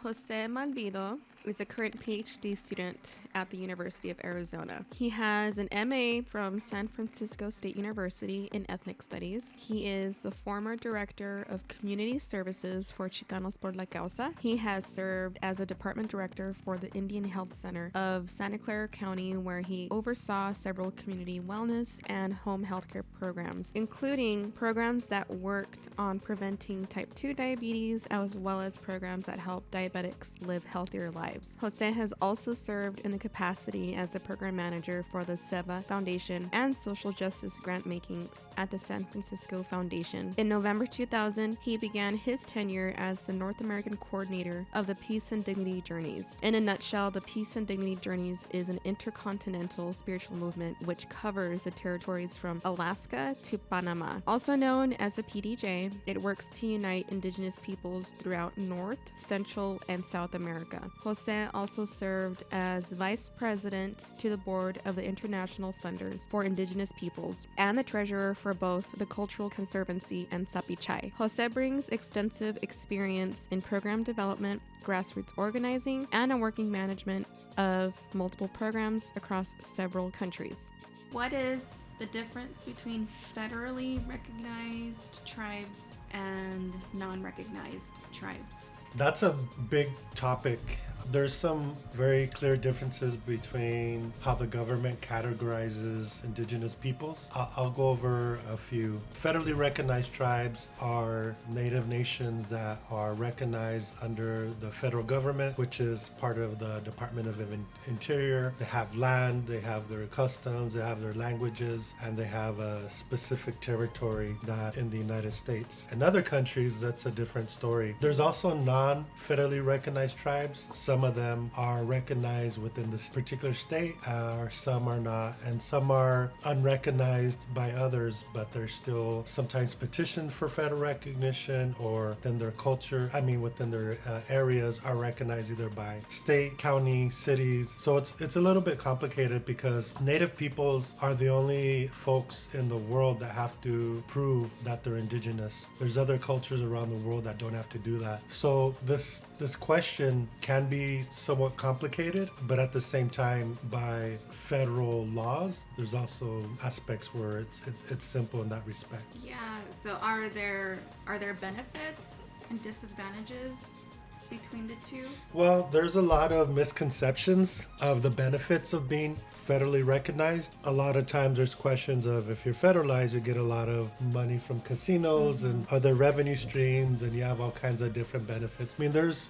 Jose Malvido is a current PhD student at the University of Arizona. He has an MA from San Francisco State University in Ethnic Studies. He is the former director of community services for Chicanos por la Causa. He has served as a department director for the Indian Health Center of Santa Clara County, where he oversaw several community wellness and home healthcare programs, including programs that worked on preventing type 2 diabetes, as well as programs that help diabetics live healthier lives. Jose has also served in the capacity as the program manager for the SEVA Foundation and social justice grant making at the San Francisco Foundation. In November 2000, he began his tenure as the North American coordinator of the Peace and Dignity Journeys. In a nutshell, the Peace and Dignity Journeys is an intercontinental spiritual movement which covers the territories from Alaska to Panama. Also known as the PDJ, it works to unite indigenous peoples throughout North, Central, and South America. Jose also served as vice president to the board of the International Funders for Indigenous Peoples and the treasurer for both the Cultural Conservancy and Sapichai. Jose brings extensive experience in program development, grassroots organizing, and a working management of multiple programs across several countries. What is the difference between federally recognized tribes and non-recognized tribes? That's a big topic. There's some very clear differences between how the government categorizes indigenous peoples. I'll go over a few. Federally recognized tribes are native nations that are recognized under the federal government, which is part of the Department of Interior. They have land, they have their customs, they have their languages, and they have a specific territory that in the United States. In other countries, that's a different story. There's also non-federally recognized tribes. Some of them are recognized within this particular state, or some are not, and some are unrecognized by others, but they're still sometimes petitioned for federal recognition, or within their culture, within their areas are recognized either by state, county, cities. So it's a little bit complicated because Native peoples are the only folks in the world that have to prove that they're indigenous. There's other cultures around the world that don't have to do that. So this question can be somewhat complicated, but at the same time, by federal laws, there's also aspects where it's simple in that respect. Yeah. So are there benefits and disadvantages between the two? Well, there's a lot of misconceptions of the benefits of being federally recognized. A lot of times there's questions of if you're federalized, you get a lot of money from casinos and other revenue streams, and you have all kinds of different benefits.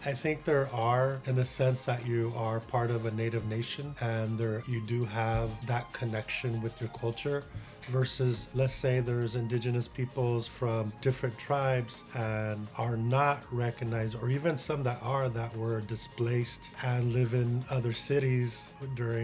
I think there are, in the sense that you are part of a native nation and you do have that connection with your culture, versus, let's say there's indigenous peoples from different tribes and are not recognized, or even some that were displaced and live in other cities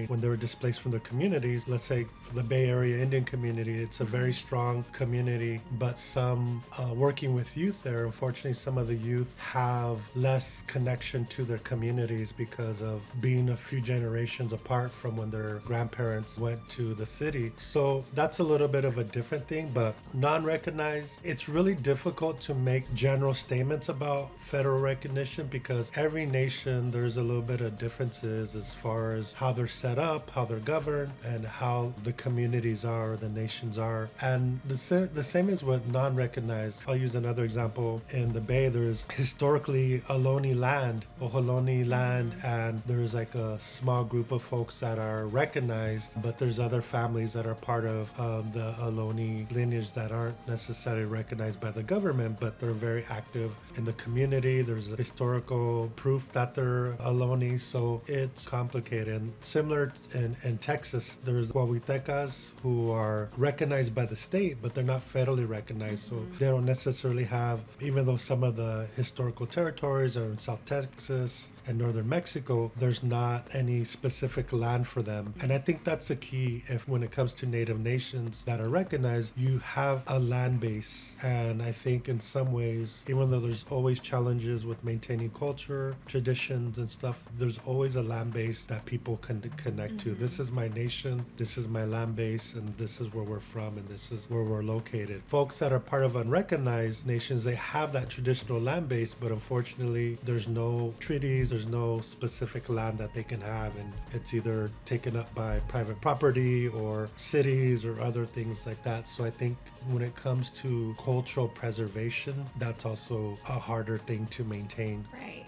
when they were displaced from their communities. Let's say for the Bay Area Indian community, it's a very strong community, but some working with youth there, unfortunately some of the youth have less connection to their communities because of being a few generations apart from when their grandparents went to the city. So that's a little bit of a different thing. But non-recognized, it's really difficult to make general statements about federal recognition because every nation, there's a little bit of differences as far as how they're set up, how they're governed, and how the communities are, the nations are. And the same is with non-recognized. I'll use another example. In the Bay, there's historically Ohlone land, and there's like a small group of folks that are recognized, but there's other families that are part of the Ohlone lineage that aren't necessarily recognized by the government, but they're very active in the community. There's a historical proof that they're Ohlone, so it's complicated. And similar in Texas, there's Huahuitecas who are recognized by the state, but they're not federally recognized, so they don't necessarily have, even though some of the historical territories are in South Texas in northern Mexico, there's not any specific land for them. And I think that's the key if when it comes to Native nations that are recognized, you have a land base. And I think in some ways, even though there's always challenges with maintaining culture, traditions and stuff, there's always a land base that people can connect to. This is my nation, this is my land base, and this is where we're from, and this is where we're located. Folks that are part of unrecognized nations, they have that traditional land base, but unfortunately, there's no treaties, there's no specific land that they can have, and it's either taken up by private property or cities or other things like that. So I think when it comes to cultural preservation, that's also a harder thing to maintain. Right.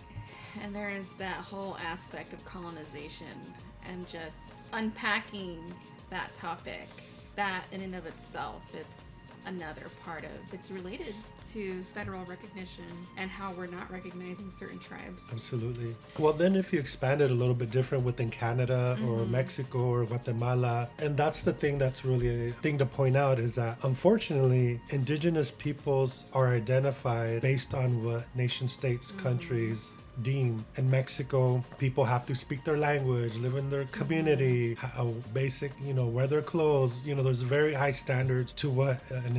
And there's that whole aspect of colonization and just unpacking that topic. That in and of itself, it's another part of it's related to federal recognition and how we're not recognizing certain tribes. Absolutely. Well, then if you expand it a little bit different within Canada or Mexico or Guatemala, and that's the thing that's really a thing to point out is that unfortunately indigenous peoples are identified based on what nation states, countries deem. In Mexico, people have to speak their language, live in their community, how basic, wear their clothes. There's very high standards to what an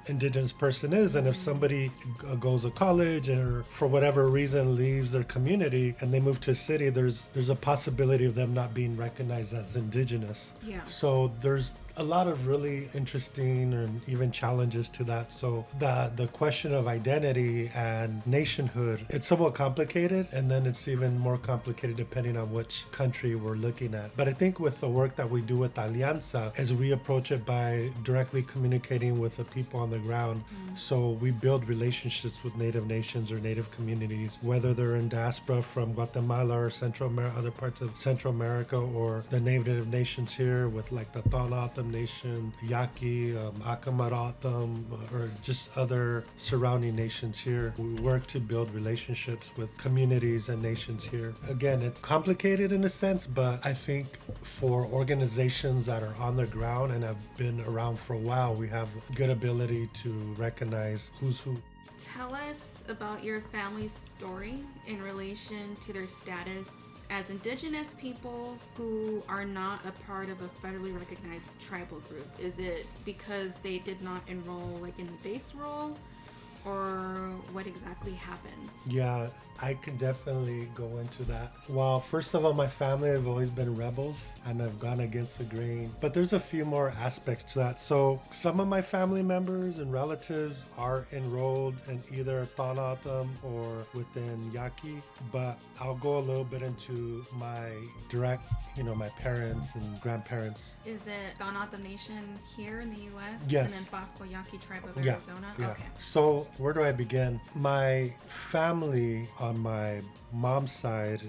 indigenous person is. And if somebody goes to college or for whatever reason leaves their community and they move to a city, there's a possibility of them not being recognized as indigenous. Yeah. So there's a lot of really interesting and even challenges to that. So the question of identity and nationhood, it's somewhat complicated, and then it's even more complicated depending on which country we're looking at. But I think with the work that we do with Alianza, as we approach it by directly communicating with the people on the ground, so we build relationships with Native nations or Native communities, whether they're in diaspora from Guatemala or other parts of Central America, or the Native nations here with like the Tohono Nation, Yaqui, Akamaratam, or just other surrounding nations here. We work to build relationships with communities and nations here. Again, it's complicated in a sense, but I think for organizations that are on the ground and have been around for a while, we have good ability to recognize who's who. Tell us about your family's story in relation to their status as indigenous peoples who are not a part of a federally recognized tribal group. Is it because they did not enroll in the base roll, or what exactly happened? Yeah, I could definitely go into that. Well, first of all, my family have always been rebels and I've gone against the grain. But there's a few more aspects to that. So some of my family members and relatives are enrolled in either Tohono or within Yaqui. But I'll go a little bit into my direct, my parents and grandparents. Is it Tohono Nation here in the U.S.? Yes. And then Pasco Yaqui tribe of Arizona? Yeah. Okay. So where do I begin? My family on my mom's side,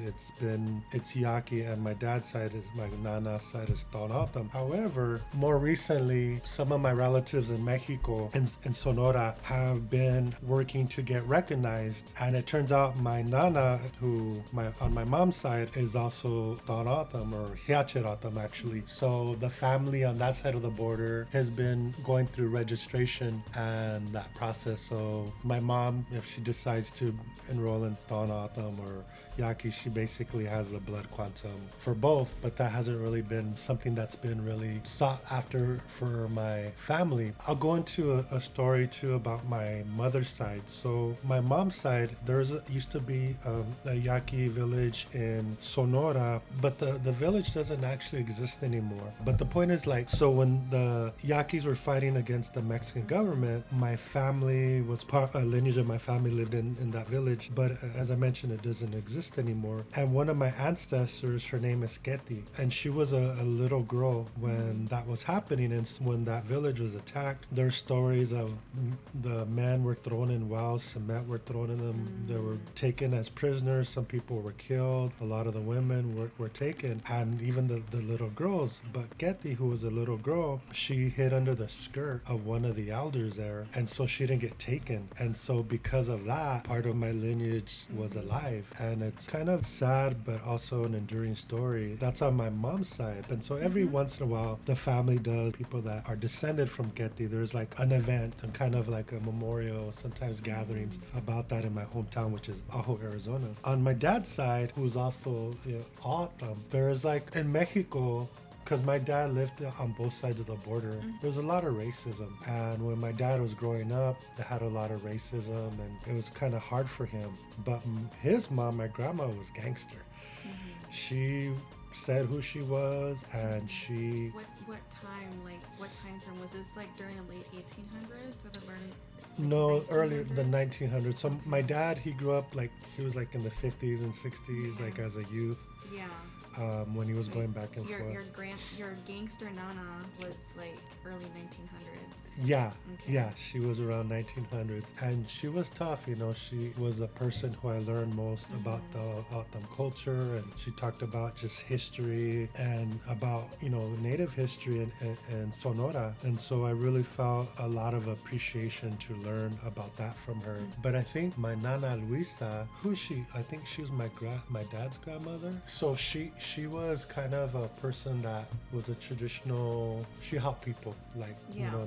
it's Yaqui, and my dad's side my Nana side is Tohono. However, more recently, some of my relatives in Mexico and Sonora have been working to get recognized, and it turns out my Nana, on my mom's side, is also Tohono or Hiachiratam actually. So the family on that side of the border has been going through registration and that process. So my mom, if she decides to enroll in Tohono or Yaqui, she basically has the blood quantum for both, but that hasn't really been something that's been really sought after for my family. I'll go into a story too about my mother's side. So my mom's side, used to be a Yaqui village in Sonora, but the village doesn't actually exist anymore. But the point is so when the Yaquis were fighting against the Mexican government, my family was a lineage of my family lived in that village, but as I mentioned, it doesn't exist anymore. And one of my ancestors, her name is Ketty, and she was a little girl when that was happening, and when that village was attacked. There's stories of the men were thrown in wells, cement were thrown in them, they were taken as prisoners, some people were killed, a lot of the women were taken, and even the little girls. But Ketty, who was a little girl, she hid under the skirt of one of the elders there, and so she didn't get taken. Mexican. And so because of that, part of my lineage was alive. And it's kind of sad, but also an enduring story. That's on my mom's side. And so every once in a while, the family does, people that are descended from Getty, there's like an event and kind of like a memorial, sometimes gatherings about that in my hometown, which is Ajo, Arizona. On my dad's side, who's also O'odham, there's like in Mexico, because my dad lived on both sides of the border, there's a lot of racism. And when my dad was growing up, they had a lot of racism and it was kind of hard for him. But his mom, my grandma, was gangster. She said who she was, and she... What time frame? Was this like during the late 1800s or the early... No, earlier, the 1900s. So my dad, he grew up like, he was like in the 50s and 60s, like as a youth. Yeah. When he was going back and forth. Your gangster Nana was like early 1900s. Yeah, Okay. yeah, she was around 1900s, and she was tough. You know, she was the person who I learned most about the O'odham culture, and she talked about just history and about native history and Sonora, and so I really felt a lot of appreciation to learn about that from her. But I think my Nana Luisa, I think she was my dad's grandmother. So she was kind of a person that was a traditional. She helped people like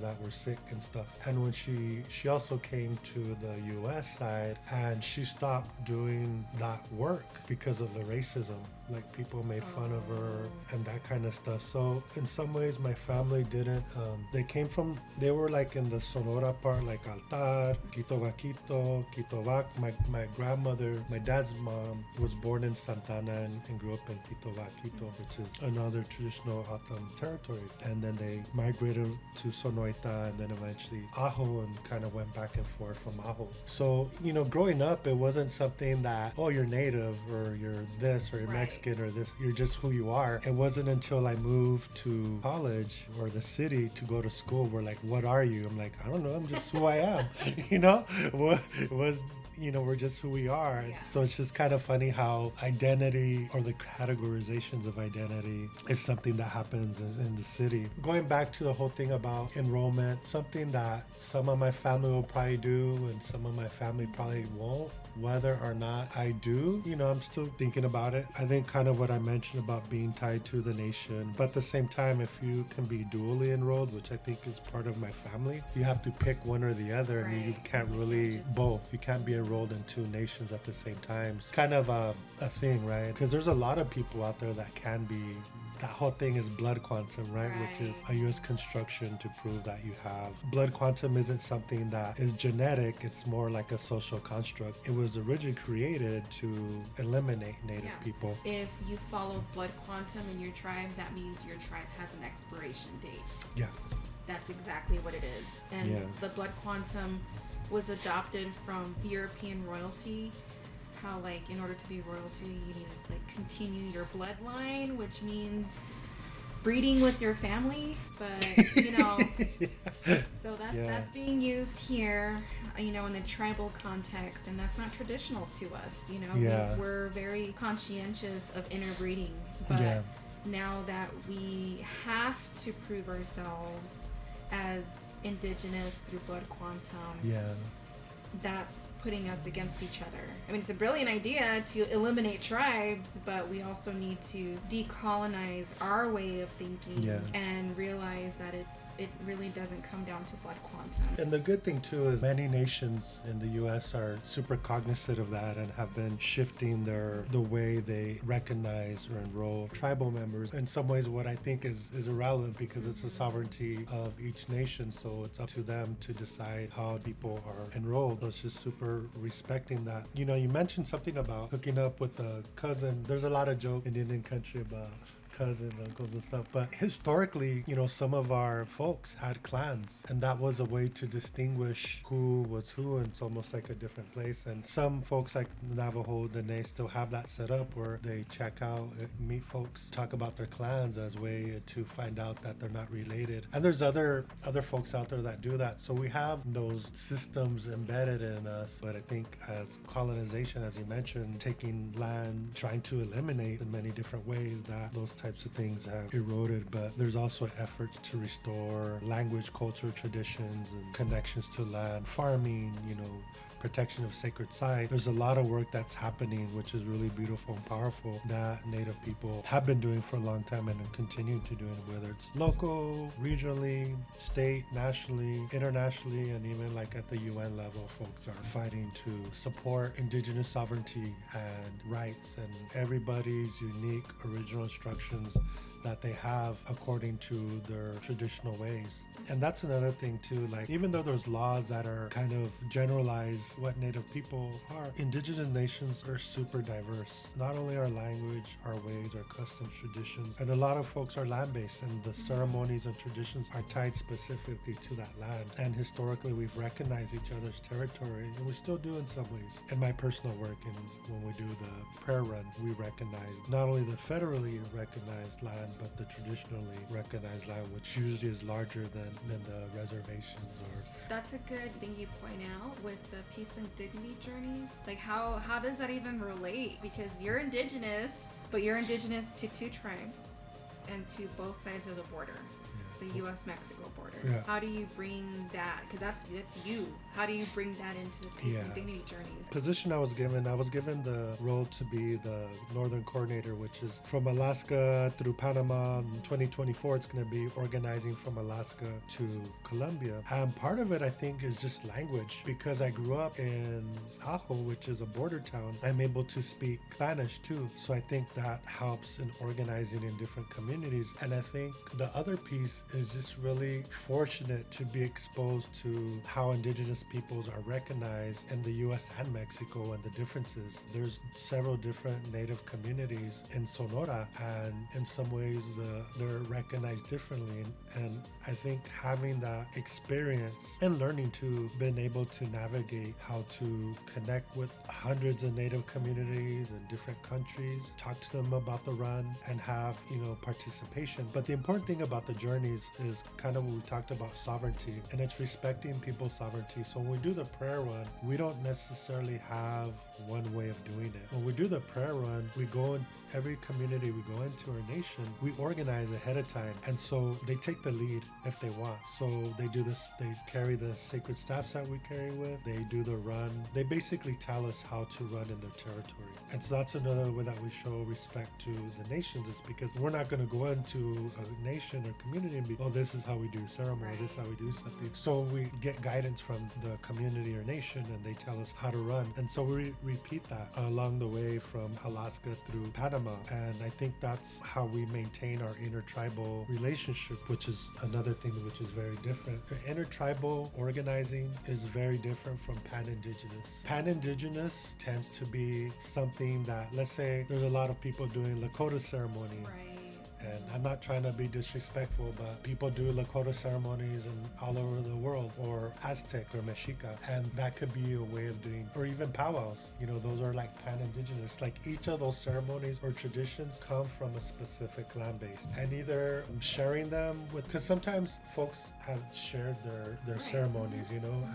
that were sick and stuff. And when she also came to the U.S. side, and she stopped doing that work because of the racism. Like people made fun of her and that kind of stuff. So in some ways, my family didn't. They were like in the Sonora part, like Altar, Quito Vaquito, Quito Vac. My grandmother, my dad's mom, was born in Santana and grew up in Quito Vaquito, which is another traditional O'odham territory. And then they migrated to Sonoita and then eventually Ajo, and kind of went back and forth from Ajo. So, growing up, it wasn't something that, oh, you're native or you're this or you're Mexican or this, you're just who you are. It wasn't until I moved to college or the city to go to school where like, what are you? I'm like, I don't know, I'm just who I am. We're just who we are. Yeah. So it's just kind of funny how identity or the categorizations of identity is something that happens in the city. Going back to the whole thing about enrollment, something that some of my family will probably do and some of my family probably won't. Whether or not I do, I'm still thinking about it. I think kind of what I mentioned about being tied to the nation. But at the same time, if you can be dually enrolled, which I think is part of my family, you have to pick one or the other. Right. And you can't really both. You can't be enrolled in two nations at the same time. It's kind of a thing, right? Because there's a lot of people out there that can be. That whole thing is blood quantum, right? Which is a U.S. construction to prove that you have. Blood quantum isn't something that is genetic. It's more like a social construct. It was originally created to eliminate Native people. If you follow blood quantum in your tribe, that means your tribe has an expiration date. Yeah. That's exactly what it is. And the blood quantum was adopted from European royalty. How like in order to be royalty you need to like continue your bloodline, which means breeding with your family, but so that's being used here in the tribal context, and that's not traditional to us. We're very conscientious of interbreeding, but now that we have to prove ourselves as indigenous through blood quantum, that's putting us against each other. I mean, it's a brilliant idea to eliminate tribes, but we also need to decolonize our way of thinking and realize that it really doesn't come down to blood quantum. And the good thing too is many nations in the U.S. are super cognizant of that and have been shifting the way they recognize or enroll tribal members. In some ways, what I think is irrelevant because it's the sovereignty of each nation, so it's up to them to decide how people are enrolled. So it's just super respecting that. You mentioned something about hooking up with a cousin. There's a lot of joke in the Indian country about cousins, uncles and stuff, but historically, some of our folks had clans, and that was a way to distinguish who was who, and it's almost like a different place. And some folks like Navajo, they still have that set up where they check out, meet folks, talk about their clans as a way to find out that they're not related. And there's other folks out there that do that. So we have those systems embedded in us. But I think as colonization, as you mentioned, taking land, trying to eliminate in many different ways that those types of things have eroded, but there's also efforts to restore language, culture, traditions, and connections to land, farming, protection of sacred sites. There's a lot of work that's happening, which is really beautiful and powerful, that Native people have been doing for a long time and continue to do, whether it's local, regionally, state, nationally, internationally, and even like at the UN level, folks are fighting to support indigenous sovereignty and rights and everybody's unique original instructions that they have according to their traditional ways. And that's another thing too, like even though there's laws that are kind of generalize what Native people are, indigenous nations are super diverse. Not only our language, our ways, our customs, traditions, and a lot of folks are land-based, and the ceremonies and traditions are tied specifically to that land. And historically we've recognized each other's territory, and we still do in some ways. In my personal work, and when we do the prayer runs, we recognize not only the federally recognized land, but the traditionally recognized land, which usually is larger than the reservations. Or that's a good thing you point out with the peace and dignity journeys. Like how does that even relate? Because you're indigenous, but you're indigenous to two tribes and to both sides of the border. The U.S.-Mexico border. Yeah. How do you bring that? Because that's you. How do you bring that into the peace and dignity journeys? Position I was given the role to be the Northern Coordinator, which is from Alaska through Panama. In 2024, it's going to be organizing from Alaska to Colombia. And part of it, I think, is just language. Because I grew up in Ajo, which is a border town, I'm able to speak Spanish too. So I think that helps in organizing in different communities. And I think the other piece is just really fortunate to be exposed to how indigenous peoples are recognized in the U.S. and Mexico and the differences. There's several different Native communities in Sonora, and in some ways they're recognized differently. And I think having that experience and learning to been able to navigate how to connect with hundreds of Native communities in different countries, talk to them about the run, and have participation. But the important thing about the journeys is kind of what we talked about, sovereignty, and it's respecting people's sovereignty. So when we do the prayer run, we don't necessarily have one way of doing it. When we do the prayer run, we go in every community we go into our nation, we organize ahead of time, and so they take the lead if they want. So they do this, they carry the sacred staffs that we carry with, they do the run, they basically tell us how to run in their territory. And so that's another way that we show respect to the nations, is because we're not going to go into a nation or community and be, oh, this is how we do ceremony, this is how we do something. So we get guidance from the community or nation, and they tell us how to run. And so we repeat that along the way from Alaska through Panama. And I think that's how we maintain our intertribal relationship, which is another thing which is very different. Intertribal organizing is very different from pan-indigenous. Pan-indigenous tends to be something that, let's say there's a lot of people doing Lakota ceremony. Right. And I'm not trying to be disrespectful, but people do Lakota ceremonies all over the world, or Aztec or Mexica, and that could be a way of doing, or even powwows. Those are like pan-indigenous. Like each of those ceremonies or traditions come from a specific land base, and either sharing them with, because sometimes folks have shared their ceremonies,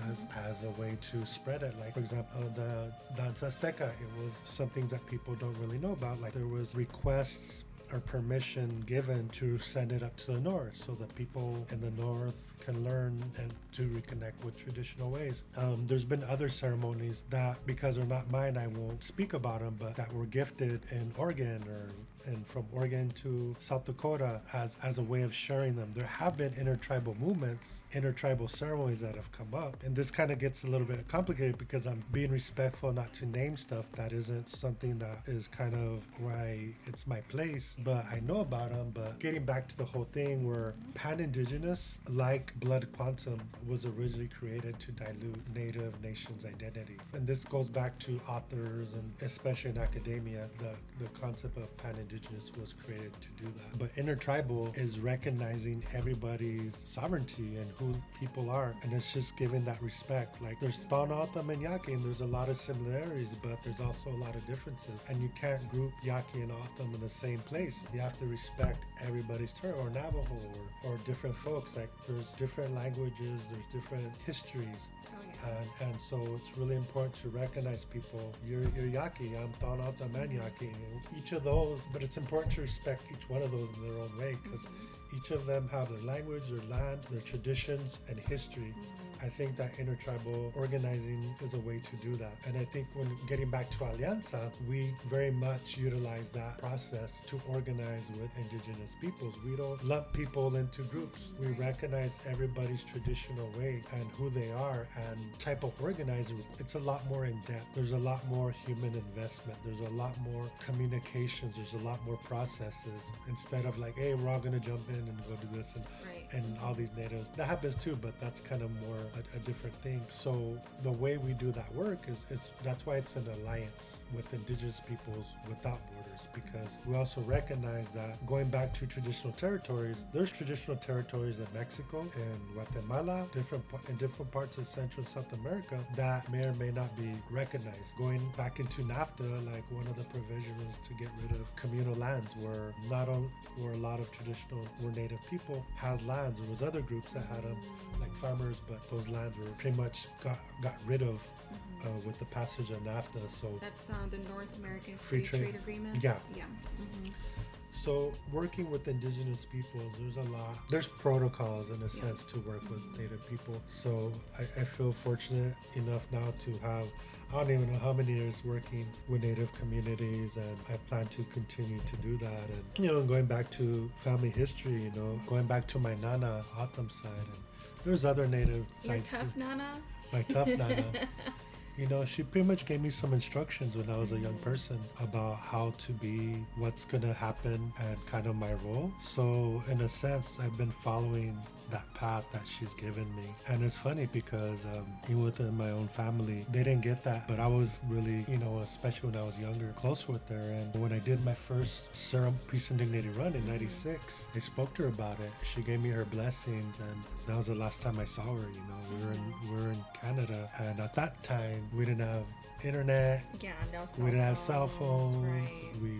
as a way to spread it. Like for example, the Danza Azteca, it was something that people don't really know about. Like there was requests or permission given to send it up to the north so that people in the north can learn and to reconnect with traditional ways. There's been other ceremonies that, because they're not mine, I won't speak about them, but that were gifted in Oregon and from Oregon to South Dakota as a way of sharing them. There have been intertribal movements, intertribal ceremonies that have come up. And this kind of gets a little bit complicated because I'm being respectful not to name stuff that isn't something that is kind of where it's my place, but I know about them. But getting back to the whole thing where pan-indigenous, like Blood Quantum, was originally created to dilute Native nations' identity. And this goes back to authors, and especially in academia, the concept of pan-indigenous was created to do that. But intertribal is recognizing everybody's sovereignty and who people are, and it's just giving that respect. Like there's Tohono and Yaqui, and there's a lot of similarities, but there's also a lot of differences, and you can't group Yaqui and O'odham in the same place. You have to respect everybody's turn, or Navajo, or different folks. Like there's different languages, there's different histories. Oh, yeah. And so it's really important to recognize people. You're Yaqui, I'm Taonata Maniaki. Each of those, but it's important to respect each one of those in their own way, because each of them have their language, their land, their traditions, and history. I think that intertribal organizing is a way to do that. And I think when getting back to Alianza, we very much utilize that process to organize with indigenous peoples. We don't lump people into groups. We recognize everybody's traditional way and who they are, and type of organizing. It's a lot more in depth. There's a lot more human investment. There's a lot more communications. There's a lot more processes, instead of like, hey, we're all going to jump in and go do this and all these natives. That happens too, but that's kind of more a different thing. So the way we do that work is that's why it's an alliance with indigenous peoples without borders, because we also recognize that going back to traditional territories, there's traditional territories in Mexico and Guatemala, in different parts of Central and South America that may or may not be recognized. Going back into NAFTA, like one of the provisions was to get rid of communal lands, where not only where a lot of traditional were native people had lands. There was other groups that had them, like farmers, but those lands were pretty much got rid of with the passage of NAFTA. So that's the North American Free Trade Agreement. Yeah. Mm-hmm. So working with indigenous peoples, there's protocols in a sense to work with native people. So I feel fortunate enough now to have, I don't even know how many years working with native communities, and I plan to continue to do that. And, going back to family history, going back to my Nana Autumn side, and there's other native sites. Your tough Nana? My tough Nana. She pretty much gave me some instructions when I was a young person about how to be, what's going to happen, and kind of my role. So in a sense, I've been following that path that she's given me. And it's funny because even within my own family, they didn't get that. But I was really, especially when I was younger, close with her. And when I did my first Priests Indignated run in 96, I spoke to her about it. She gave me her blessings, and that was the last time I saw her. We were in Canada, and at that time, we didn't have internet. Yeah, no cell phones. We didn't have cell phones. Right. We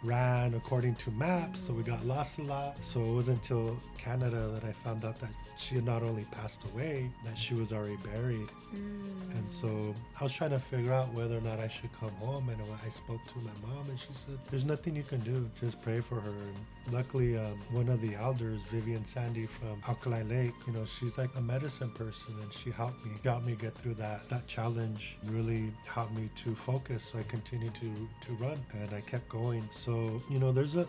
ran according to maps, so we got lost a lot. So it wasn't until Canada that I found out that she had not only passed away, that she was already buried. And so I was trying to figure out whether or not I should come home. And I spoke to my mom, and she said, there's nothing you can do, just pray for her. And luckily, one of the elders, Vivian Sandy from Alkali Lake, she's like a medicine person, and she helped me get through that challenge, really helped me to focus. So I continued to run, and I kept going. So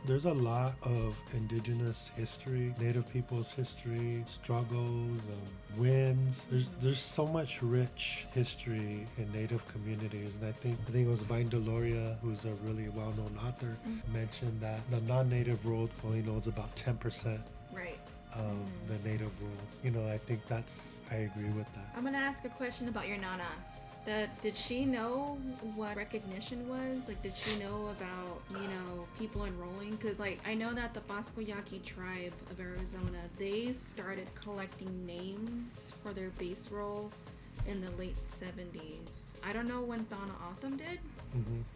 there's a lot of indigenous history, native people's history, struggles, wins. There's so much rich history in native communities, and I think it was Vine Deloria, who's a really well-known author, mentioned that the non-native world only knows about 10% Right. of the native world. I think I agree with that. I'm gonna ask a question about your Nana. Did she know what recognition was? Like, did she know about, people enrolling? Because, I know that the Basco Yaqui tribe of Arizona, they started collecting names for their base roll in the late 70s. I don't know when Donna Autumn did,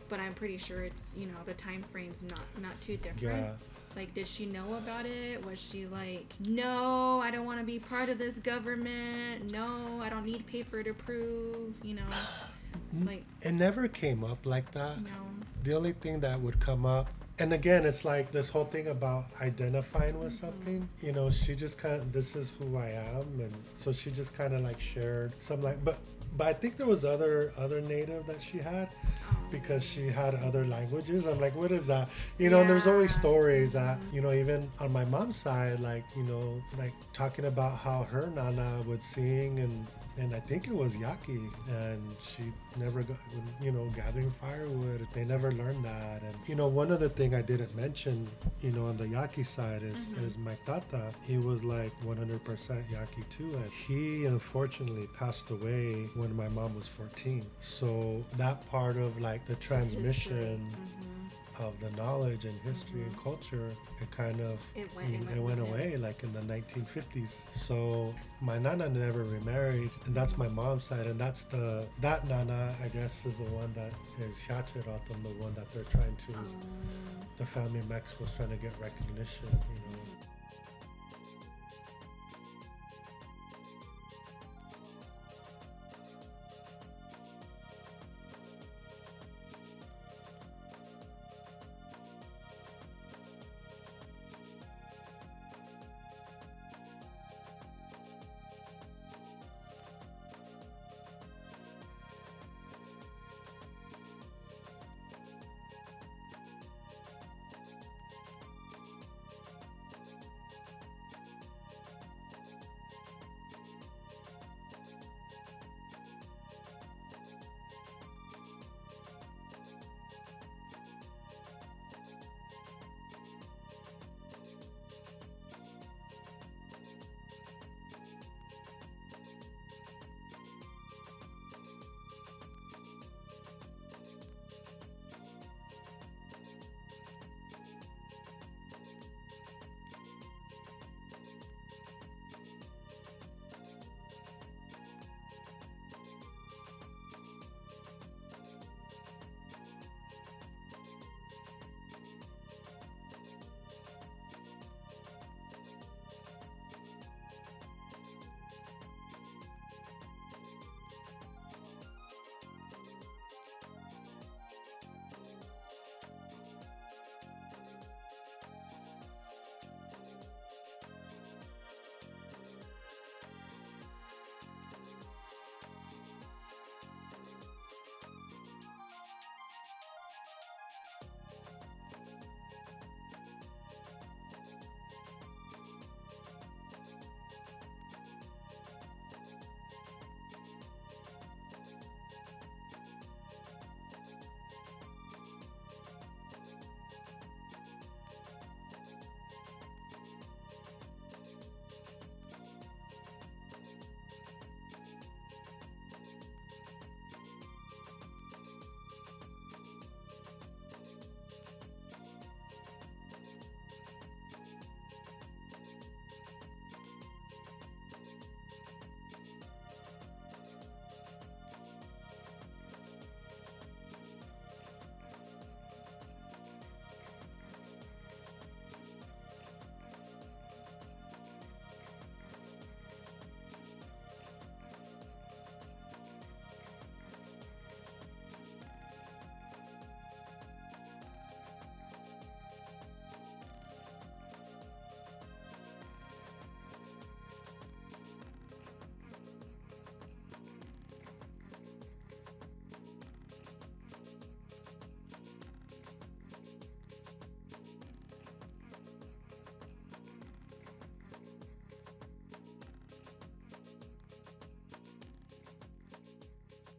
but I'm pretty sure it's, the time frame's not too different. Yeah. Did she know about it? Was she like, no, I don't want to be part of this government. No, I don't need paper to prove, It never came up like that. No. The only thing that would come up, and again, it's like this whole thing about identifying with something. She just kind of, this is who I am, and so she just kind of shared some but I think there was other native that she had, because she had other languages. I'm like, what is that? And there's always stories that, even on my mom's side, talking about how her Nana would sing, and I think it was Yaqui, and she never got, gathering firewood. They never learned that. And, one other thing I didn't mention, on the Yaqui side is my tata. He was 100% Yaqui too. And he unfortunately passed away when my mom was 14. So that part of the transmission of the knowledge and history and culture, it kind of It went away like in the 1950s. So my nana never remarried, and that's my mom's side, and that nana, I guess, is the one that is Shachirotam, the one that they're trying to, the family in Mexico is trying to get recognition, you know.